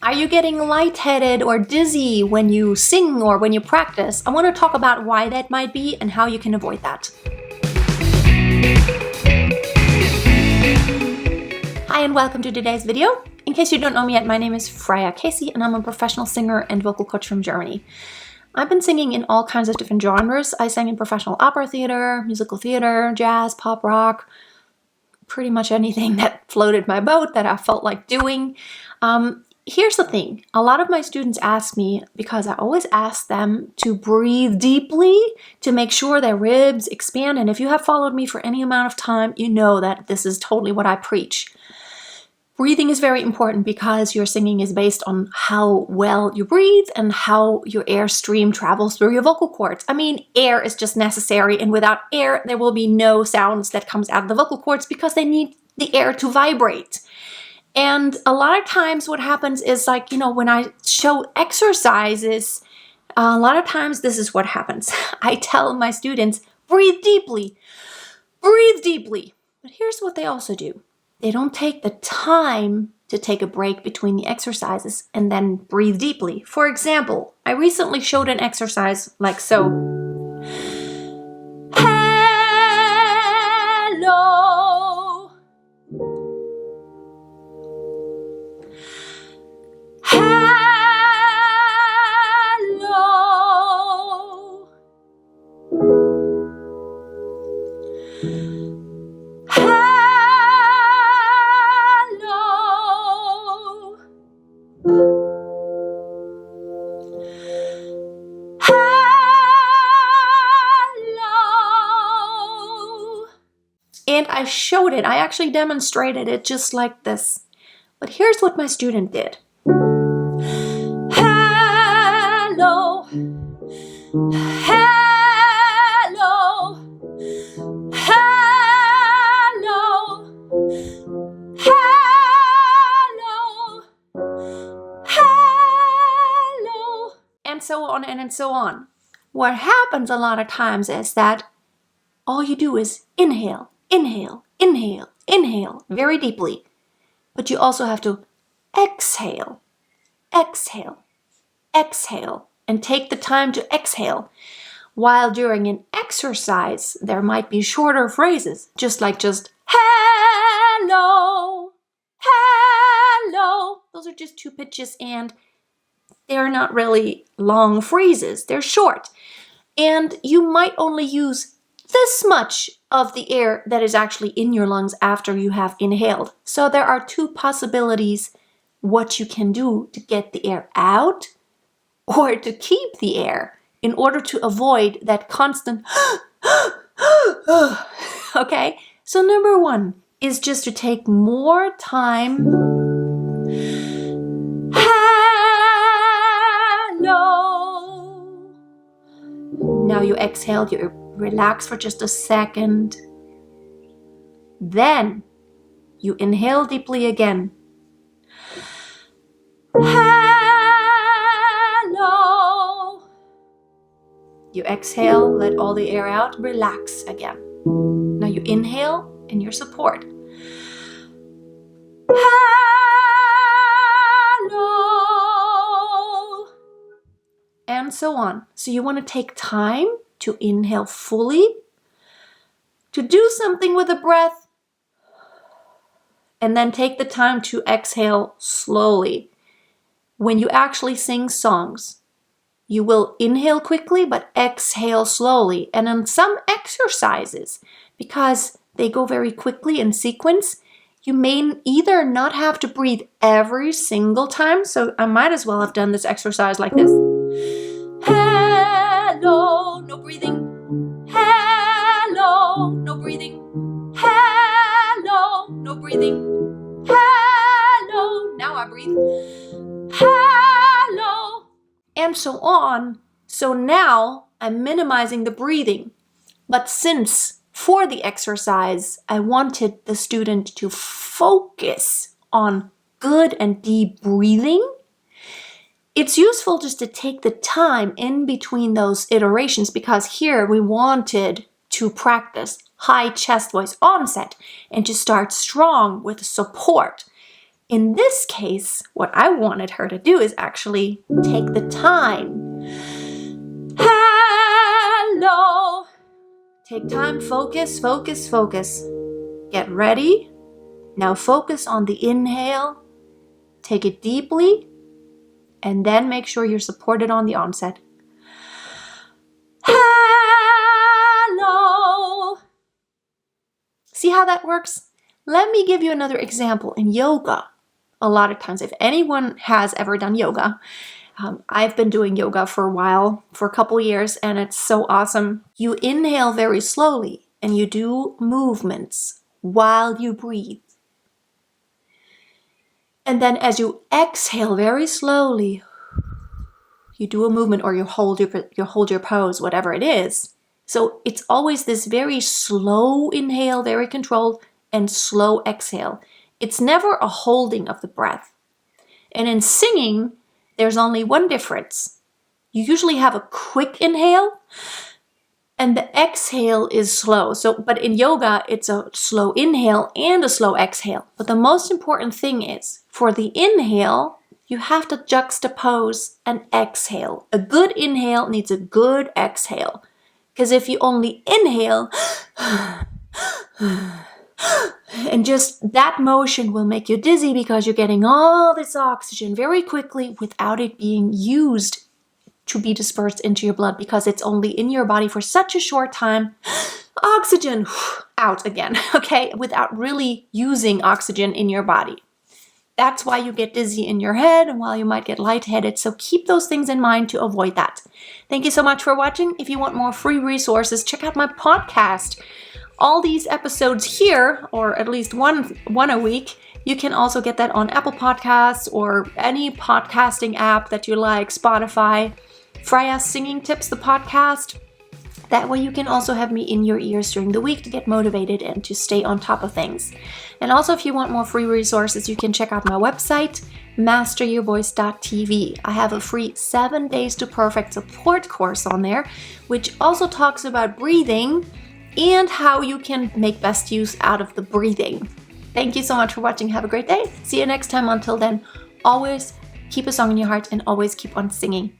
Are you getting lightheaded or dizzy when you sing or when you practice? I want to talk about why that might be and how you can avoid that. Hi and welcome to today's video. In case you don't know me yet, my name is Freya and I'm a professional singer and vocal coach from Germany. I've been singing in all kinds of different genres. I sang in professional opera theater, musical theater, jazz, pop, rock, pretty much anything that floated my boat that I felt like doing. Here's the thing. A lot of my students ask me, because I always ask them to breathe deeply to make sure their ribs expand. And if you have followed me for any amount of time, you know that this is totally what I preach. Breathing is very important because your singing is based on how well you breathe and how your air stream travels through your vocal cords. I mean, air is just necessary, and without air, there will be no sounds that comes out of the vocal cords because they need the air to vibrate. And a lot of times what happens is when I show exercises, a lot of times this is what happens. I tell my students, breathe deeply, breathe deeply. But here's what they also do. They don't take the time to take a break between the exercises and then breathe deeply. For example, I recently showed an exercise like so. Hello. Hello. And I showed it. I actually demonstrated it just like this. But here's what my student did. Hello. Hello. Hello. Hello. Hello. And so on and so on. What happens a lot of times is that all you do is inhale, inhale, inhale, inhale very deeply. But you also have to exhale, exhale, exhale, and take the time to exhale. While during an exercise, there might be shorter phrases, just hello, hello. Those are just two pitches and they're not really long phrases. They're short. And you might only use this much of the air that is actually in your lungs after you have inhaled. So there are two possibilities what you can do to get the air out or to keep the air in order to avoid that constant okay? So number one is just to take more time. Hello. Now you exhale, you relax for just a second. Then you inhale deeply again. Hello. You exhale, let all the air out, relax again. Now you inhale and your support. Hello. And so on. So you want to take time to inhale fully, to do something with the breath, and then take the time to exhale slowly. When you actually sing songs, you will inhale quickly but exhale slowly. And in some exercises, because they go very quickly in sequence, you may either not have to breathe every single time. So I might as well have done this exercise like this. Hello, no breathing. Hello, no breathing. Hello, no breathing. Hello, now I breathe. Hello, and so on. So now I'm minimizing the breathing. But since for the exercise, I wanted the student to focus on good and deep breathing, it's useful just to take the time in between those iterations, because here we wanted to practice high chest voice onset and to start strong with support. In this case, what I wanted her to do is actually take the time. Hello. Take time, focus, focus, focus. Get ready. Now focus on the inhale. Take it deeply. And then make sure you're supported on the onset. Hello. See how that works? Let me give you another example in yoga. A lot of times, if anyone has ever done yoga, I've been doing yoga for a while, for a couple years, and it's so awesome. You inhale very slowly and you do movements while you breathe. And then as you exhale very slowly, you do a movement or you hold your pose, whatever it is. So it's always this very slow inhale, very controlled, and slow exhale. It's never a holding of the breath. And in singing, there's only one difference. You usually have a quick inhale and the exhale is slow. But in yoga, it's a slow inhale and a slow exhale. But the most important thing is for the inhale, you have to juxtapose an exhale. A good inhale needs a good exhale. Because if you only inhale, and just that motion will make you dizzy because you're getting all this oxygen very quickly without it being used to be dispersed into your blood because it's only in your body for such a short time. Oxygen out again, okay? Without really using oxygen in your body. That's why you get dizzy in your head and why you might get lightheaded. So keep those things in mind to avoid that. Thank you so much for watching. If you want more free resources, check out my podcast. All these episodes here, or at least one a week, you can also get that on Apple Podcasts or any podcasting app that you like, Spotify. Freya Singing Tips, the podcast. That way you can also have me in your ears during the week to get motivated and to stay on top of things. And also if you want more free resources, you can check out my website, masteryourvoice.tv. I have a free 7 Days to Perfect support course on there, which also talks about breathing and how you can make best use out of the breathing. Thank you so much for watching. Have a great day. See you next time. Until then, always keep a song in your heart and always keep on singing.